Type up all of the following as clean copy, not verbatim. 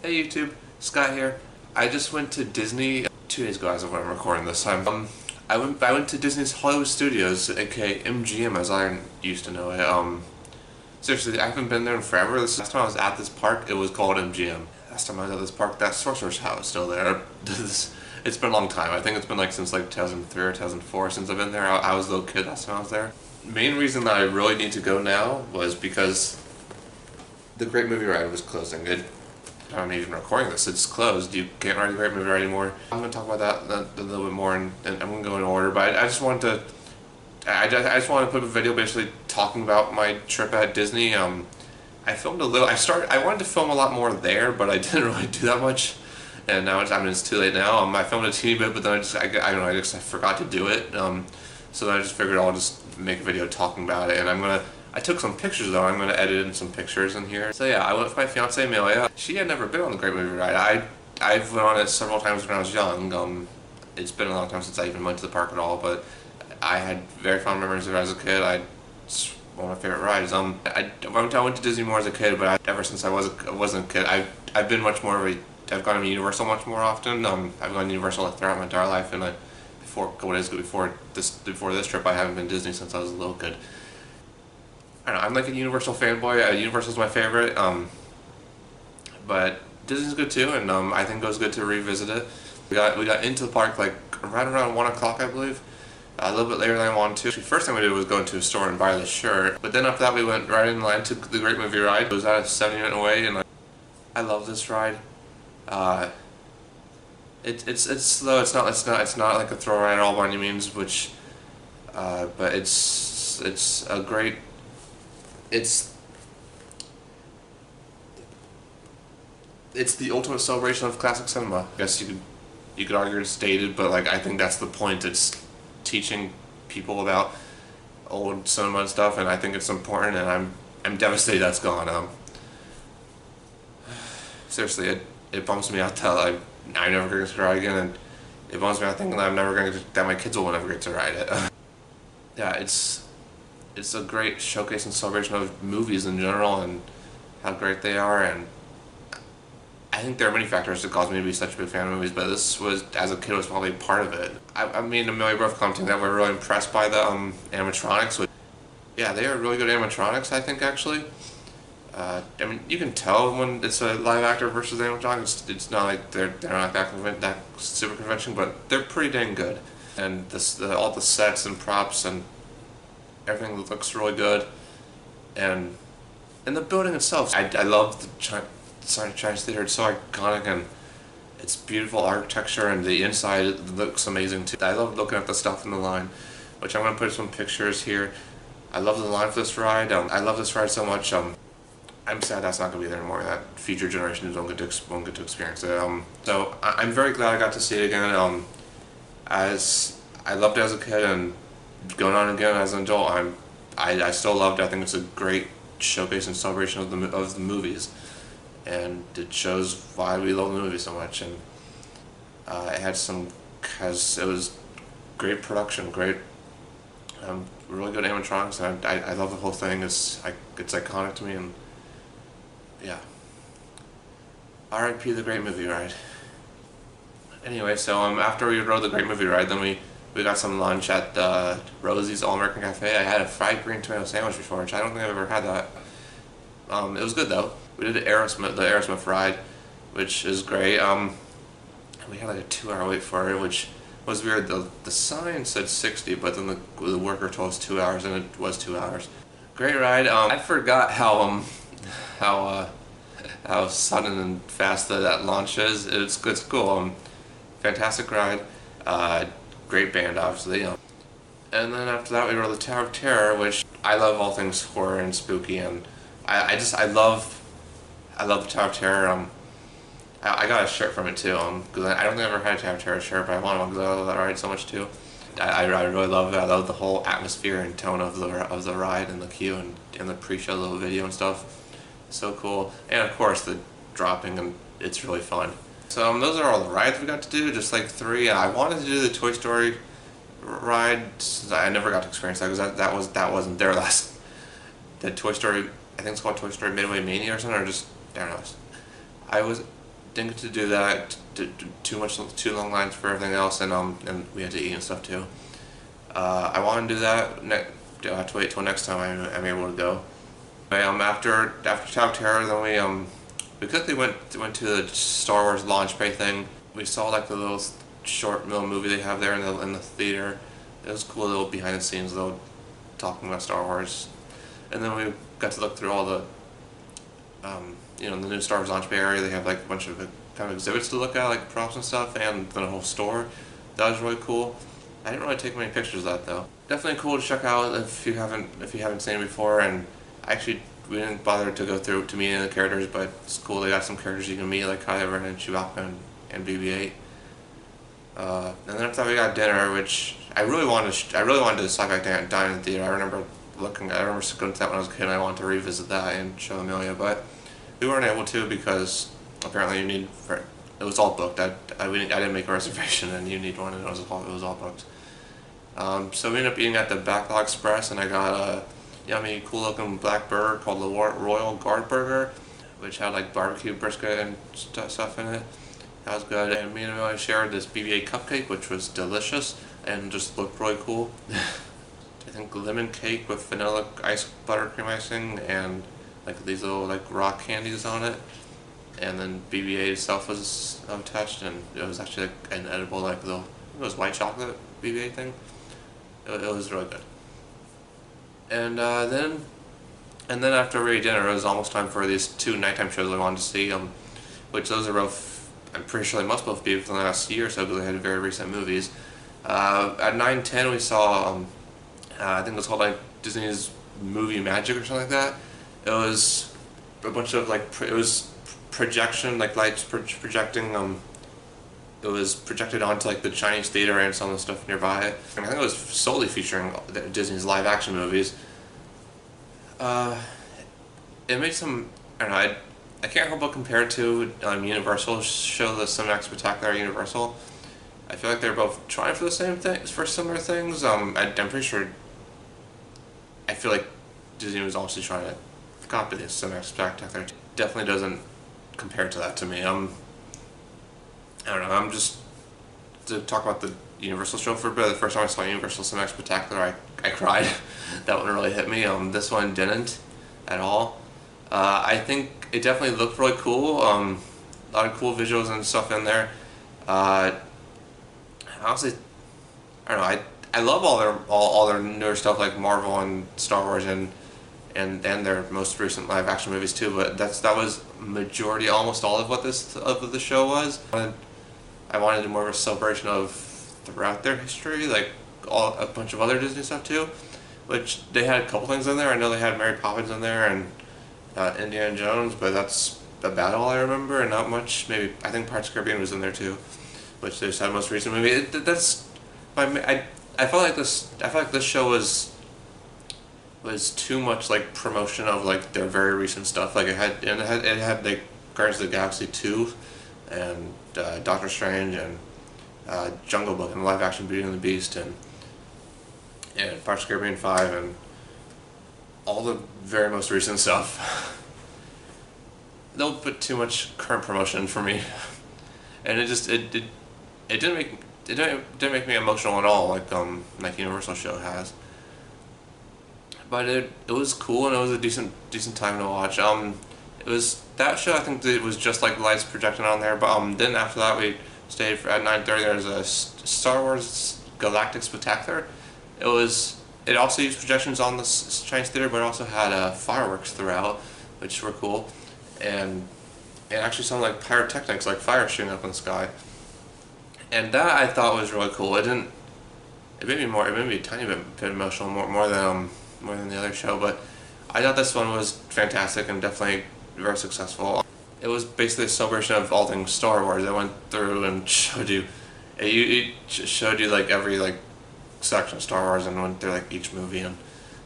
Hey YouTube, Scott here. I just went to Disney 2 days ago as of when I'm recording this time. I went to Disney's Hollywood Studios, aka MGM as I used to know it. Seriously, I haven't been there in forever. Last time I was at this park, it was called MGM. Last time I was at this park, that Sorcerer's House is still there. It's been a long time. I think it's been like since like 2003 or 2004 since I've been there. I was a little kid last time I was there. Main reason that I really need to go now was because the Great Movie Ride was closing. I'm even recording this. It's closed. You can't ride the Great Movie Ride anymore. I'm going to talk about that a little bit more, and I'm going to go in order. But I just wanted to. I just wanted to put a video basically talking about my trip at Disney. I filmed a little. I wanted to film a lot more there, but I didn't really do that much. And now it's too late now. I filmed a teeny bit, but then I don't know. I forgot to do it. So then I just figured I'll just make a video talking about it, and I took some pictures though. I'm gonna edit in some pictures in here. So yeah, I went with my fiance Amelia. She had never been on the Great Movie Ride. I've went on it several times when I was young. It's been a long time since I even went to the park at all, but I had very fond memories of it as a kid. It's one of my favorite rides. I went to Disney more as a kid, but ever since I wasn't a kid, I've been much more of a. I've gone to Universal much more often. I've gone to Universal throughout my entire life, and before this trip, I haven't been to Disney since I was a little kid. I don't know, I'm like a Universal fanboy. Universal's my favorite, but Disney's good too, and I think it was good to revisit it. We got into the park like right around 1 o'clock, I believe. A little bit later than I wanted to. Actually, first thing we did was go into a store and buy the shirt, but then after that we went right in line to the Great Movie Ride. It was at a 70-minute wait, and I love this ride. It's slow. It's not like a thrill ride at all by any means, but it's a great. It's the ultimate celebration of classic cinema. I guess you could argue it's dated, but like I think that's the point. It's teaching people about old cinema and stuff, and I think it's important. And I'm devastated that's gone. Seriously, it bums me out that I'm never going to ride again, and it bums me out thinking that that my kids will never get to ride it. Yeah, it's a great showcase and celebration of movies in general and how great they are, and I think there are many factors that caused me to be such a big fan of movies, but this was, as a kid, was probably part of it. I mean, Amelia both commenting that we're really impressed by the animatronics. Yeah, they are really good animatronics, I think, actually. I mean, you can tell when it's a live actor versus animatronics. It's not like they're not that super conventional, but they're pretty dang good. And all the sets and props and everything looks really good, and the building itself. I love the Chinese Theater. It's so iconic, and it's beautiful architecture, and the inside looks amazing too. I love looking at the stuff in the line, which I'm gonna put some pictures here. I love the line for this ride. I love this ride so much. I'm sad that's not gonna be there anymore. That future generations won't get to experience it. So I'm very glad I got to see it again. As I loved it as a kid, and going on again as an adult, I still loved it. I think it's a great showcase and celebration of the movies, and it shows why we love the movie so much. And it was great production, great, really good animatronics, and I love the whole thing. It's iconic to me, and yeah. R.I.P. the Great Movie Ride. Anyway, so after we rode the Great Movie Ride, then we got some lunch at Rosie's All American Cafe. I had a fried green tomato sandwich before, which I don't think I've ever had that. It was good though. We did the Aerosmith ride, which is great. We had like a 2-hour wait for it, which was weird. The sign said 60, but then the worker told us 2 hours, and it was 2 hours. Great ride. I forgot how sudden and fast that launch is. It's cool. Fantastic ride. Great band, obviously. And then after that, we rode the Tower of Terror, which I love all things horror and spooky, and I love the Tower of Terror. I got a shirt from it too, because I don't think I've ever had a Tower of Terror shirt, but I want one because I love that ride so much too. I really love it. I love the whole atmosphere and tone of the ride and the queue and the pre-show little video and stuff. So cool, and of course the dropping, and it's really fun. So those are all the rides we got to do, just like 3. I wanted to do the Toy Story ride. I never got to experience that because that wasn't there last. The Toy Story, I think it's called Toy Story Midway Mania or something, or just, I don't know. didn't get to do that. Too long lines for everything else, and we had to eat and stuff too. I want to do that. I'll have to wait till next time I'm able to go. After Tower of Terror, then we quickly went to the Star Wars launch bay thing. We saw like the little little movie they have there in the theater. It was cool, little behind the scenes, little talking about Star Wars. And then we got to look through all the the new Star Wars launch bay area. They have like a bunch of kind of exhibits to look at, like props and stuff, and then a whole store. That was really cool. I didn't really take many pictures of that though. Definitely cool to check out if you haven't seen it before. And actually, we didn't bother to go through to meet any of the characters, but it's cool. They got some characters you can meet, like Kylo Ren and Chewbacca and BB-8. And then after that, we got dinner, which I really wanted to sci-fi dine in the theater. I remember going to that when I was a kid, and I wanted to revisit that and show Amelia, but we weren't able to because apparently it was all booked. I didn't make a reservation, and you need one, and it was all booked. So we ended up eating at the Backlog Express, and I got a yummy, cool-looking black burger called the Royal Guard Burger, which had like barbecue brisket and stuff in it. That was good. And me and Amelia shared this BB-8 cupcake, which was delicious and just looked really cool. I think lemon cake with vanilla buttercream icing and like these little like rock candies on it. And then BB-8 itself was attached, and it was actually like an edible, like little, it was white chocolate BB-8 thing. It was really good. And then after we ate dinner, it was almost time for these two nighttime shows I wanted to see. Which those are both, I'm pretty sure they must both be within the last year or so because they had very recent movies. At 9:10 we saw, I think it was called like Disney's Movie Magic or something like that. It was a bunch of like, it was projection, like lights projecting, it was projected onto like the Chinese theater and some of the stuff nearby. And I think it was solely featuring Disney's live action movies. It made some, I don't know, I can't help but compare it to Universal's show, the Cinemax Spectacular Universal. I feel like they're both trying for the same things, for similar things. I'm pretty sure, I feel like Disney was also trying to copy the Cinemax Spectacular. Definitely doesn't compare to that to me. I don't know, I'm just, to talk about the Universal show for a bit, the first time I saw Universal Cinemax Spectacular, I cried. That one really hit me. This one didn't at all. I think it definitely looked really cool. A lot of cool visuals and stuff in there. Honestly, I don't know, I love all their newer stuff like Marvel and Star Wars and their most recent live action movies too, but that was majority, almost all of what the show was. I wanted more of a celebration of throughout their history, like a bunch of other Disney stuff too, which they had a couple things in there. I know they had Mary Poppins in there and Indiana Jones, but that's about all I remember, and not much. Maybe I think Pirates of the Caribbean was in there too, which they just had most recent movie. I felt like this show was too much like promotion of like their very recent stuff. Like it had like Guardians of the Galaxy 2 and Doctor Strange and Jungle Book and live action Beauty and the Beast and Pirates of the Caribbean 5 and all the very most recent stuff. They'll put too much current promotion for me, and it didn't make me emotional at all like Universal show has. But it was cool, and it was a decent time to watch. It was that show. I think it was just like lights projecting on there. But then after that we stayed at 9:30. There was a Star Wars Galactic Spectacular. It also used projections on the Chinese theater, but it also had fireworks throughout, which were cool, and actually some like pyrotechnics, like fire shooting up in the sky. And that I thought was really cool. It made me a tiny bit emotional, more than the other show, but I thought this one was fantastic and definitely very successful. It was basically a celebration of all things Star Wars. It went through and showed you like every like section of Star Wars and went through like each movie, and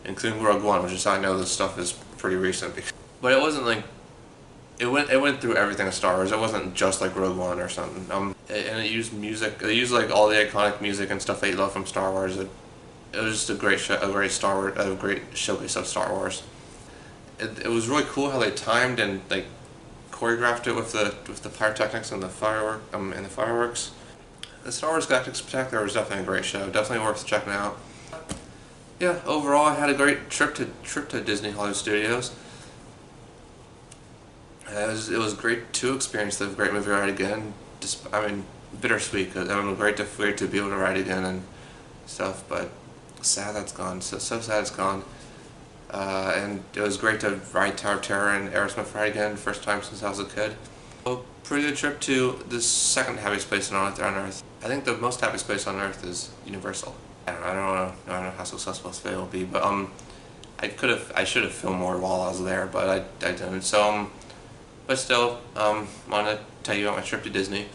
including Rogue One, which is, I know this stuff is pretty recent, but it wasn't like it went through everything of Star Wars. It wasn't just like Rogue One or something. And it used music. It used like all the iconic music and stuff that you love from Star Wars. It was just a great showcase of Star Wars. It was really cool how they timed and like choreographed it with the pyrotechnics and the fireworks. The Star Wars Galactic Spectacular was definitely a great show. Definitely worth checking out. Yeah, overall, I had a great trip to Disney Hollywood Studios. It was great to experience the Great Movie Ride again. Just, I mean, bittersweet. 'Cause, I mean, great to be able to ride again and stuff, but sad that's gone. So sad it's gone. And it was great to ride Tower of Terror and Aerosmith ride again, first time since I was a kid. So, pretty good trip to the second happiest place on Earth. I think the most happiest place on Earth is Universal. I don't know how successful this video will be, but I should have filmed more while I was there, but I didn't. So but still, want to tell you about my trip to Disney.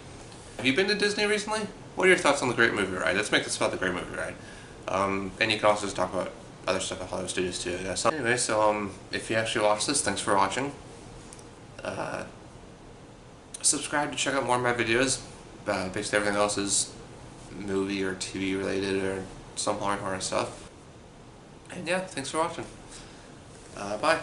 Have you been to Disney recently? What are your thoughts on the Great Movie Ride? Let's make this about the Great Movie Ride. And you can also just talk about other stuff at Hollywood Studios too, I guess. Anyway, so if you actually watched this, thanks for watching. Subscribe to check out more of my videos. Basically everything else is movie or TV related or some horror stuff. And yeah, thanks for watching. Bye.